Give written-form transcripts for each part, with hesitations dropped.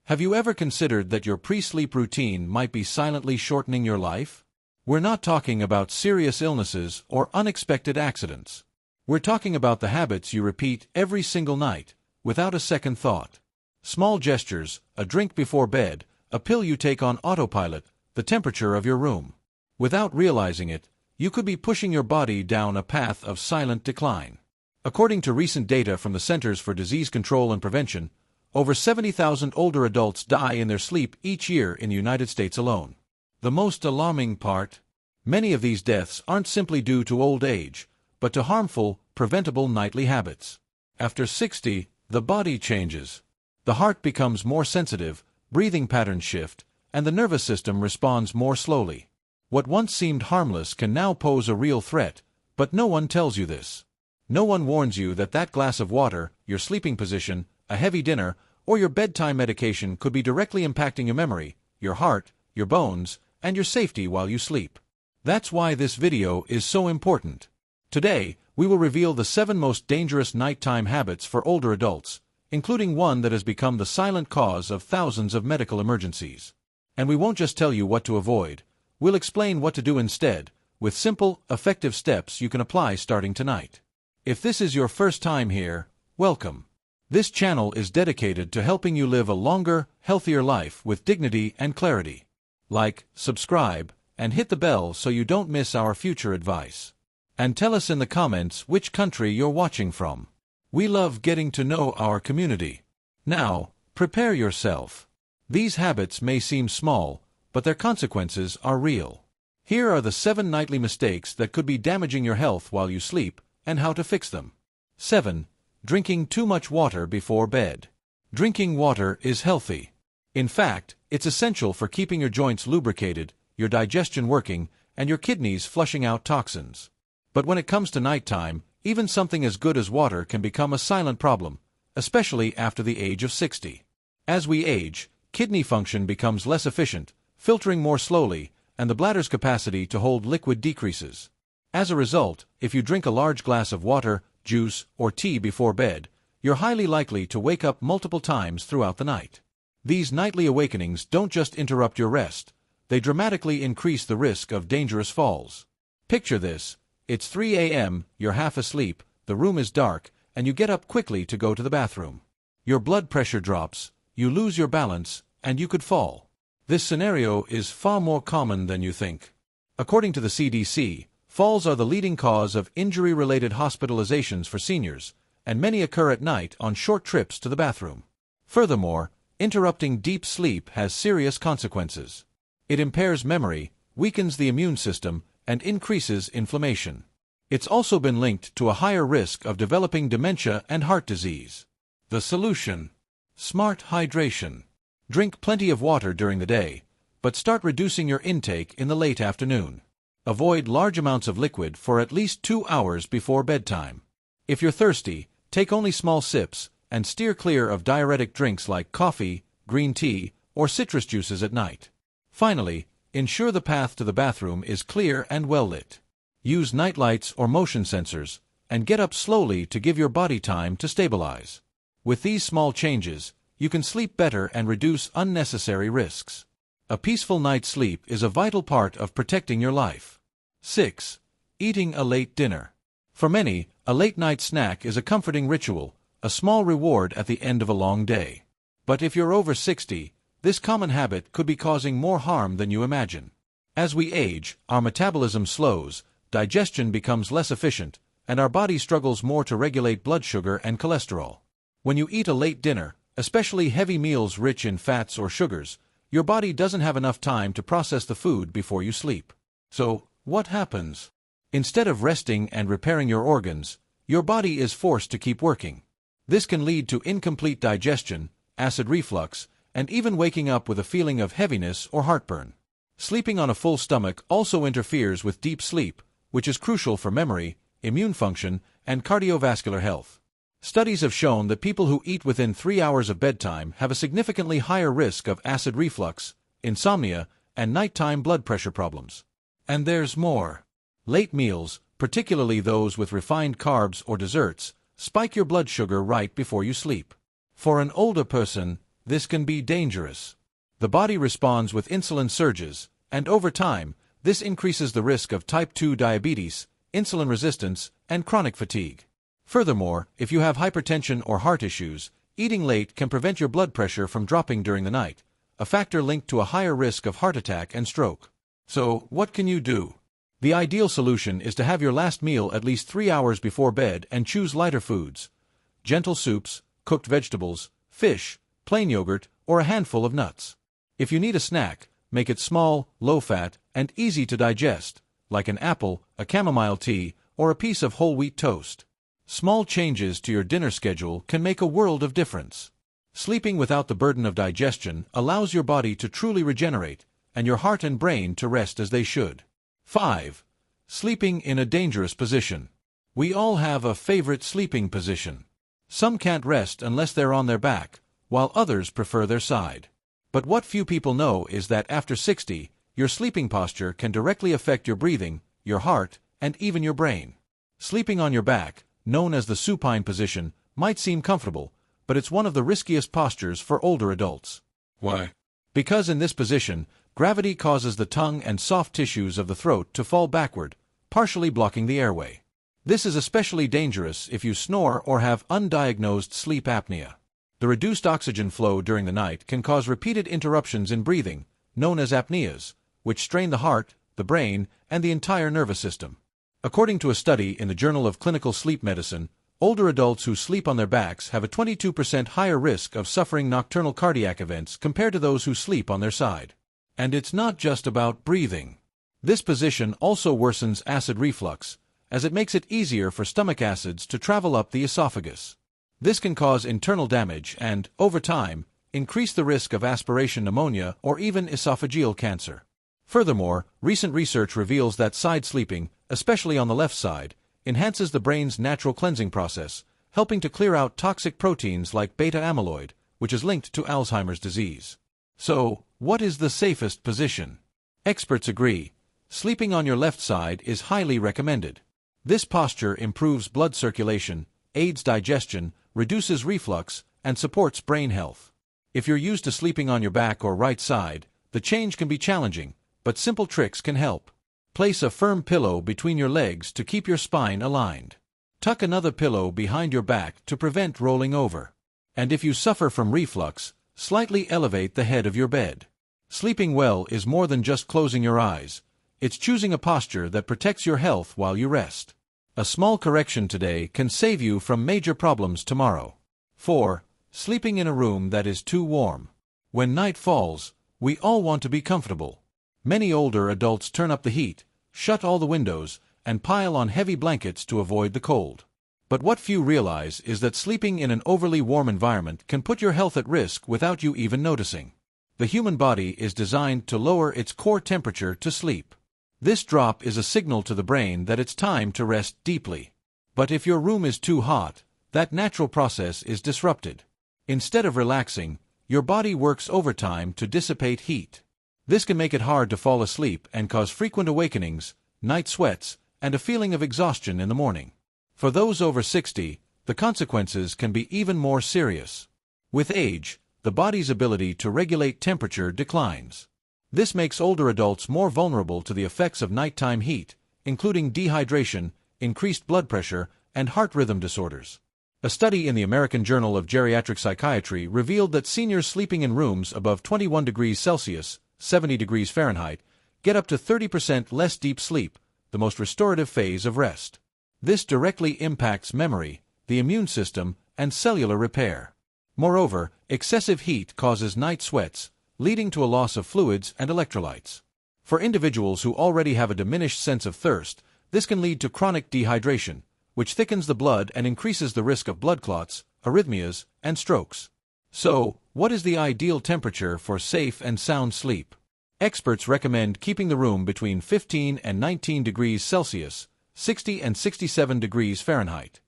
Have you ever considered that your pre-sleep routine might be silently shortening your life? We're not talking about serious illnesses or unexpected accidents. We're talking about the habits you repeat every single night, without a second thought. Small gestures, a drink before bed, a pill you take on autopilot, the temperature of your room. Without realizing it, you could be pushing your body down a path of silent decline. According to recent data from the Centers for Disease Control and Prevention, over 70,000 older adults die in their sleep each year in the United States alone. The most alarming part? Many of these deaths aren't simply due to old age, but to harmful, preventable nightly habits. After 60, the body changes. The heart becomes more sensitive, breathing patterns shift, and the nervous system responds more slowly. What once seemed harmless can now pose a real threat, but no one tells you this. No one warns you that that glass of water, your sleeping position, a heavy dinner, or your bedtime medication could be directly impacting your memory, your heart, your bones, and your safety while you sleep. That's why this video is so important. Today, we will reveal the 7 most dangerous nighttime habits for older adults, including one that has become the silent cause of thousands of medical emergencies. And we won't just tell you what to avoid, we'll explain what to do instead, with simple, effective steps you can apply starting tonight. If this is your first time here, welcome. This channel is dedicated to helping you live a longer, healthier life with dignity and clarity. Like, subscribe, and hit the bell so you don't miss our future advice. And tell us in the comments which country you're watching from. We love getting to know our community. Now, prepare yourself. These habits may seem small, but their consequences are real. Here are the 7 nightly mistakes that could be damaging your health while you sleep, and how to fix them. 7. Drinking too much water before bed. Drinking water is healthy. In fact, it's essential for keeping your joints lubricated, your digestion working, and your kidneys flushing out toxins. But when it comes to nighttime, even something as good as water can become a silent problem, especially after the age of 60. As we age, kidney function becomes less efficient, filtering more slowly, and the bladder's capacity to hold liquid decreases. As a result, if you drink a large glass of water, juice, or tea before bed, you're highly likely to wake up multiple times throughout the night. These nightly awakenings don't just interrupt your rest, they dramatically increase the risk of dangerous falls. Picture this. It's 3 a.m., you're half asleep, the room is dark, and you get up quickly to go to the bathroom. Your blood pressure drops, you lose your balance, and you could fall. This scenario is far more common than you think. According to the CDC, falls are the leading cause of injury-related hospitalizations for seniors, and many occur at night on short trips to the bathroom. Furthermore, interrupting deep sleep has serious consequences. It impairs memory, weakens the immune system, and increases inflammation. It's also been linked to a higher risk of developing dementia and heart disease. The solution: smart hydration. Drink plenty of water during the day, but start reducing your intake in the late afternoon. Avoid large amounts of liquid for at least 2 hours before bedtime. If you're thirsty, take only small sips, and steer clear of diuretic drinks like coffee, green tea, or citrus juices at night. Finally, ensure the path to the bathroom is clear and well lit. Use nightlights or motion sensors, and get up slowly to give your body time to stabilize. With these small changes, you can sleep better and reduce unnecessary risks. A peaceful night's sleep is a vital part of protecting your life. 6. Eating a late dinner. For many, a late-night snack is a comforting ritual, a small reward at the end of a long day. But if you're over 60, this common habit could be causing more harm than you imagine. As we age, our metabolism slows, digestion becomes less efficient, and our body struggles more to regulate blood sugar and cholesterol. When you eat a late dinner, especially heavy meals rich in fats or sugars, your body doesn't have enough time to process the food before you sleep. So, what happens? Instead of resting and repairing your organs, your body is forced to keep working. This can lead to incomplete digestion, acid reflux, and even waking up with a feeling of heaviness or heartburn. Sleeping on a full stomach also interferes with deep sleep, which is crucial for memory, immune function, and cardiovascular health. Studies have shown that people who eat within 3 hours of bedtime have a significantly higher risk of acid reflux, insomnia, and nighttime blood pressure problems. And there's more. Late meals, particularly those with refined carbs or desserts, spike your blood sugar right before you sleep. For an older person, This can be dangerous. The body responds with insulin surges, and over time, this increases the risk of type 2 diabetes, insulin resistance, and chronic fatigue. Furthermore, if you have hypertension or heart issues, eating late can prevent your blood pressure from dropping during the night, a factor linked to a higher risk of heart attack and stroke. So, what can you do? The ideal solution is to have your last meal at least 3 hours before bed and choose lighter foods. Gentle soups, cooked vegetables, fish, plain yogurt, or a handful of nuts. If you need a snack, make it small, low-fat, and easy to digest, like an apple, a chamomile tea, or a piece of whole wheat toast. Small changes to your dinner schedule can make a world of difference. Sleeping without the burden of digestion allows your body to truly regenerate, and your heart and brain to rest as they should. 5. Sleeping in a dangerous position. We all have a favorite sleeping position. Some can't rest unless they're on their back, while others prefer their side. But what few people know is that after 60, your sleeping posture can directly affect your breathing, your heart, and even your brain. Sleeping on your back, known as the supine position, might seem comfortable, but it's one of the riskiest postures for older adults. Why? Because in this position, gravity causes the tongue and soft tissues of the throat to fall backward, partially blocking the airway. This is especially dangerous if you snore or have undiagnosed sleep apnea. The reduced oxygen flow during the night can cause repeated interruptions in breathing, known as apneas, which strain the heart, the brain, and the entire nervous system. According to a study in the Journal of Clinical Sleep Medicine, older adults who sleep on their backs have a 22% higher risk of suffering nocturnal cardiac events compared to those who sleep on their side. And it's not just about breathing. This position also worsens acid reflux, as it makes it easier for stomach acids to travel up the esophagus. This can cause internal damage and, over time, increase the risk of aspiration pneumonia or even esophageal cancer. Furthermore, recent research reveals that side sleeping, especially on the left side, enhances the brain's natural cleansing process, helping to clear out toxic proteins like beta-amyloid, which is linked to Alzheimer's disease. So, what is the safest position? Experts agree. Sleeping on your left side is highly recommended. This posture improves blood circulation, aids digestion, reduces reflux, and supports brain health. If you're used to sleeping on your back or right side, the change can be challenging, but simple tricks can help. Place a firm pillow between your legs to keep your spine aligned. Tuck another pillow behind your back to prevent rolling over. And if you suffer from reflux, slightly elevate the head of your bed. Sleeping well is more than just closing your eyes. It's choosing a posture that protects your health while you rest. A small correction today can save you from major problems tomorrow. 4. Sleeping in a room that is too warm. When night falls, we all want to be comfortable. Many older adults turn up the heat, shut all the windows, and pile on heavy blankets to avoid the cold. But what few realize is that sleeping in an overly warm environment can put your health at risk without you even noticing. The human body is designed to lower its core temperature to sleep. This drop is a signal to the brain that it's time to rest deeply. But if your room is too hot, that natural process is disrupted. Instead of relaxing, your body works overtime to dissipate heat. This can make it hard to fall asleep and cause frequent awakenings, night sweats, and a feeling of exhaustion in the morning. For those over 60, the consequences can be even more serious. With age, the body's ability to regulate temperature declines. This makes older adults more vulnerable to the effects of nighttime heat, including dehydration, increased blood pressure, and heart rhythm disorders. A study in the American Journal of Geriatric Psychiatry revealed that seniors sleeping in rooms above 21 degrees Celsius, 70 degrees Fahrenheit, get up to 30% less deep sleep, the most restorative phase of rest. This directly impacts memory, the immune system, and cellular repair. Moreover, excessive heat causes night sweats, leading to a loss of fluids and electrolytes. For individuals who already have a diminished sense of thirst, this can lead to chronic dehydration, which thickens the blood and increases the risk of blood clots, arrhythmias, and strokes. So, what is the ideal temperature for safe and sound sleep? Experts recommend keeping the room between 15 and 19 degrees Celsius, 60 and 67 degrees Fahrenheit.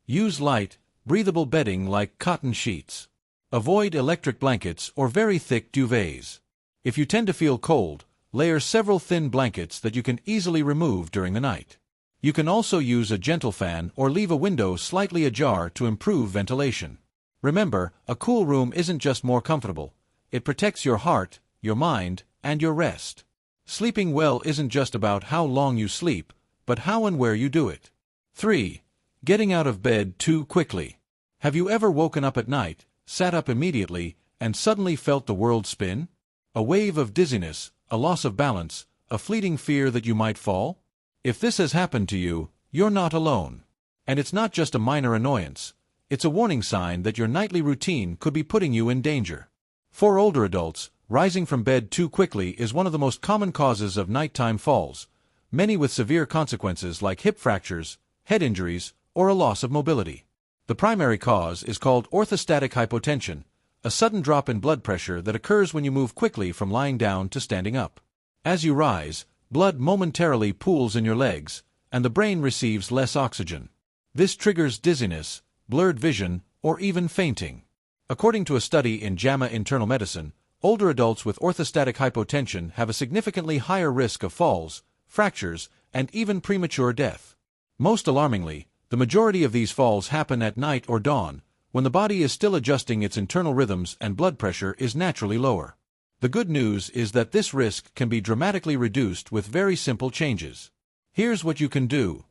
Use light, breathable bedding like cotton sheets. Avoid electric blankets or very thick duvets. If you tend to feel cold, layer several thin blankets that you can easily remove during the night. You can also use a gentle fan or leave a window slightly ajar to improve ventilation. Remember, a cool room isn't just more comfortable. It protects your heart, your mind, and your rest. Sleeping well isn't just about how long you sleep, but how and where you do it. 3. Getting out of bed too quickly. Have you ever woken up at night, sat up immediately, and suddenly felt the world spin? A wave of dizziness, a loss of balance, a fleeting fear that you might fall? If this has happened to you, you're not alone. And it's not just a minor annoyance. It's a warning sign that your nightly routine could be putting you in danger. For older adults, rising from bed too quickly is one of the most common causes of nighttime falls, many with severe consequences like hip fractures, head injuries, or a loss of mobility. The primary cause is called orthostatic hypotension, a sudden drop in blood pressure that occurs when you move quickly from lying down to standing up. As you rise, blood momentarily pools in your legs, and the brain receives less oxygen. This triggers dizziness, blurred vision, or even fainting. According to a study in JAMA Internal Medicine, older adults with orthostatic hypotension have a significantly higher risk of falls, fractures, and even premature death. Most alarmingly, the majority of these falls happen at night or dawn, when the body is still adjusting its internal rhythms and blood pressure is naturally lower. The good news is that this risk can be dramatically reduced with very simple changes. Here's what you can do.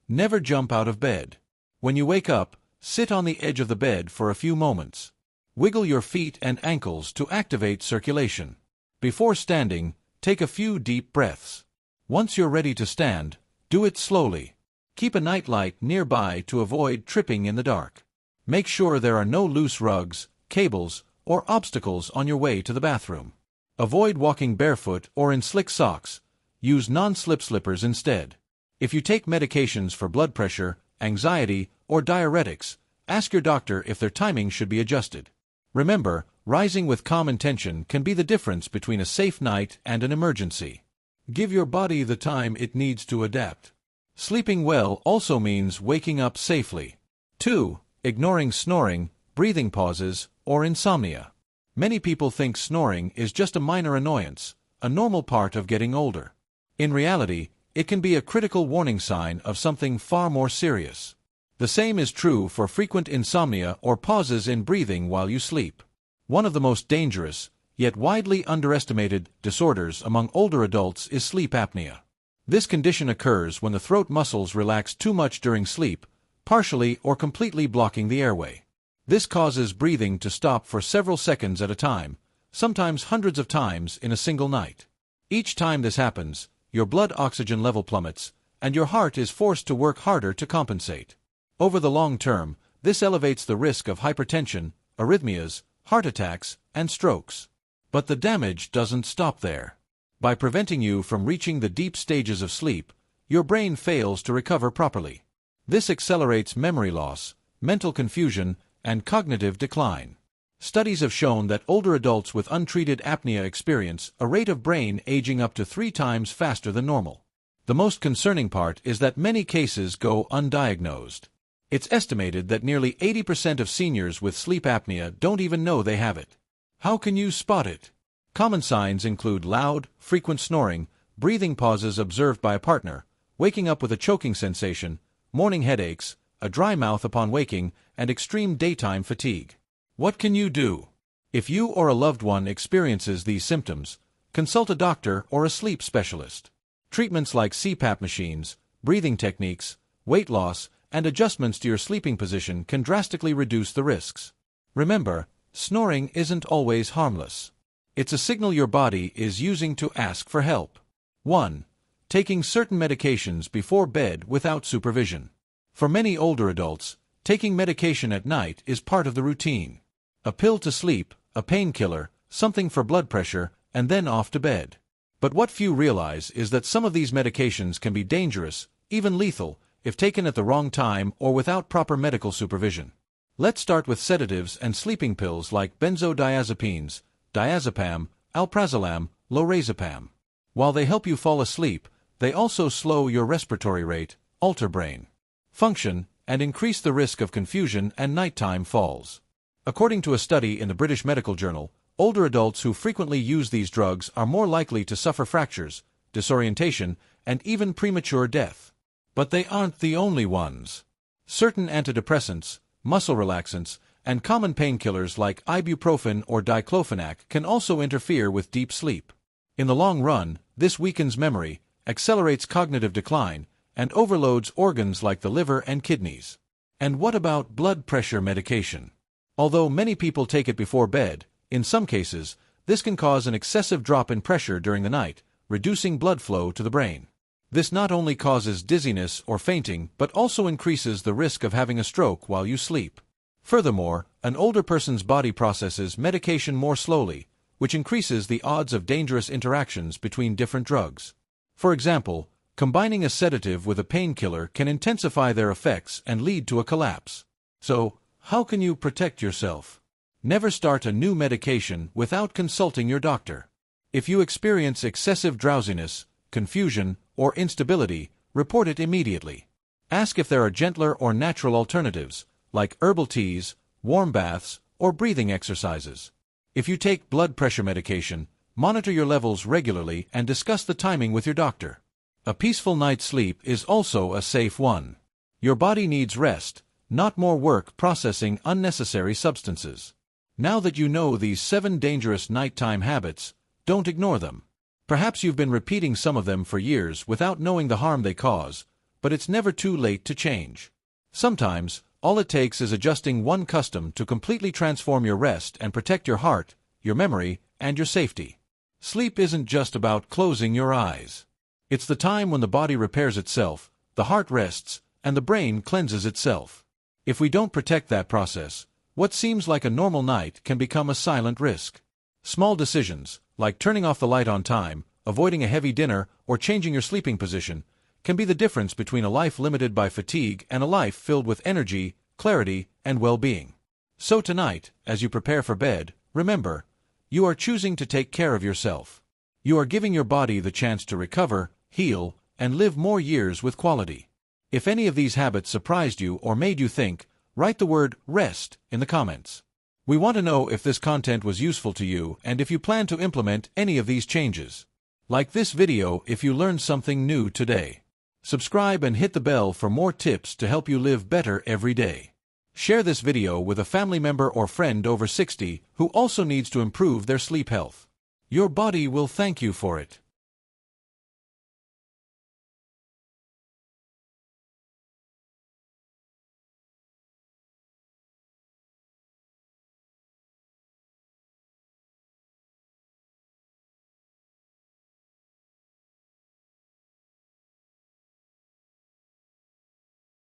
Never jump out of bed. When you wake up, sit on the edge of the bed for a few moments. Wiggle your feet and ankles to activate circulation. Before standing, take a few deep breaths. Once you're ready to stand, do it slowly. Keep a nightlight nearby to avoid tripping in the dark. Make sure there are no loose rugs, cables, or obstacles on your way to the bathroom. Avoid walking barefoot or in slick socks. Use non-slip slippers instead. If you take medications for blood pressure, anxiety, or diuretics, ask your doctor if their timing should be adjusted. Remember, rising with calm intention can be the difference between a safe night and an emergency. Give your body the time it needs to adapt. Sleeping well also means waking up safely. 2. Ignoring snoring, breathing pauses, or insomnia. Many people think snoring is just a minor annoyance, a normal part of getting older. In reality, it can be a critical warning sign of something far more serious. The same is true for frequent insomnia or pauses in breathing while you sleep. One of the most dangerous, yet widely underestimated, disorders among older adults is sleep apnea. This condition occurs when the throat muscles relax too much during sleep, partially or completely blocking the airway. This causes breathing to stop for several seconds at a time, sometimes hundreds of times in a single night. Each time this happens, your blood oxygen level plummets, and your heart is forced to work harder to compensate. Over the long term, this elevates the risk of hypertension, arrhythmias, heart attacks, and strokes. But the damage doesn't stop there. By preventing you from reaching the deep stages of sleep, your brain fails to recover properly. This accelerates memory loss, mental confusion, and cognitive decline. Studies have shown that older adults with untreated apnea experience a rate of brain aging up to 3 times faster than normal. The most concerning part is that many cases go undiagnosed. It's estimated that nearly 80% of seniors with sleep apnea don't even know they have it. How can you spot it? Common signs include loud, frequent snoring, breathing pauses observed by a partner, waking up with a choking sensation, morning headaches, a dry mouth upon waking, and extreme daytime fatigue. What can you do? If you or a loved one experiences these symptoms, consult a doctor or a sleep specialist. Treatments like CPAP machines, breathing techniques, weight loss, and adjustments to your sleeping position can drastically reduce the risks. Remember, snoring isn't always harmless. It's a signal your body is using to ask for help. 1. Taking certain medications before bed without supervision. For many older adults, taking medication at night is part of the routine. A pill to sleep, a painkiller, something for blood pressure, and then off to bed. But what few realize is that some of these medications can be dangerous, even lethal, if taken at the wrong time or without proper medical supervision. Let's start with sedatives and sleeping pills like benzodiazepines, diazepam, alprazolam, lorazepam. While they help you fall asleep, they also slow your respiratory rate, alter brain function, and increase the risk of confusion and nighttime falls. According to a study in the British Medical Journal, older adults who frequently use these drugs are more likely to suffer fractures, disorientation, and even premature death. But they aren't the only ones. Certain antidepressants, muscle relaxants, and common painkillers like ibuprofen or diclofenac can also interfere with deep sleep. In the long run, this weakens memory, accelerates cognitive decline, and overloads organs like the liver and kidneys. And what about blood pressure medication? Although many people take it before bed, in some cases, this can cause an excessive drop in pressure during the night, reducing blood flow to the brain. This not only causes dizziness or fainting but also increases the risk of having a stroke while you sleep. Furthermore, an older person's body processes medication more slowly, which increases the odds of dangerous interactions between different drugs. For example, combining a sedative with a painkiller can intensify their effects and lead to a collapse. So, how can you protect yourself? Never start a new medication without consulting your doctor. If you experience excessive drowsiness, confusion, or instability, report it immediately. Ask if there are gentler or natural alternatives, like herbal teas, warm baths, or breathing exercises. If you take blood pressure medication, monitor your levels regularly and discuss the timing with your doctor. A peaceful night's sleep is also a safe one. Your body needs rest, not more work processing unnecessary substances. Now that you know these 7 dangerous nighttime habits, don't ignore them. Perhaps you've been repeating some of them for years without knowing the harm they cause, but it's never too late to change. Sometimes, all it takes is adjusting one custom to completely transform your rest and protect your heart, your memory, and your safety. Sleep isn't just about closing your eyes. It's the time when the body repairs itself, the heart rests, and the brain cleanses itself. If we don't protect that process, what seems like a normal night can become a silent risk. Small decisions, like turning off the light on time, avoiding a heavy dinner, or changing your sleeping position, can be the difference between a life limited by fatigue and a life filled with energy, clarity, and well-being. So tonight, as you prepare for bed, remember, you are choosing to take care of yourself. You are giving your body the chance to recover, heal, and live more years with quality. If any of these habits surprised you or made you think, write the word REST in the comments. We want to know if this content was useful to you and if you plan to implement any of these changes. Like this video if you learned something new today. Subscribe and hit the bell for more tips to help you live better every day. Share this video with a family member or friend over 60 who also needs to improve their sleep health. Your body will thank you for it.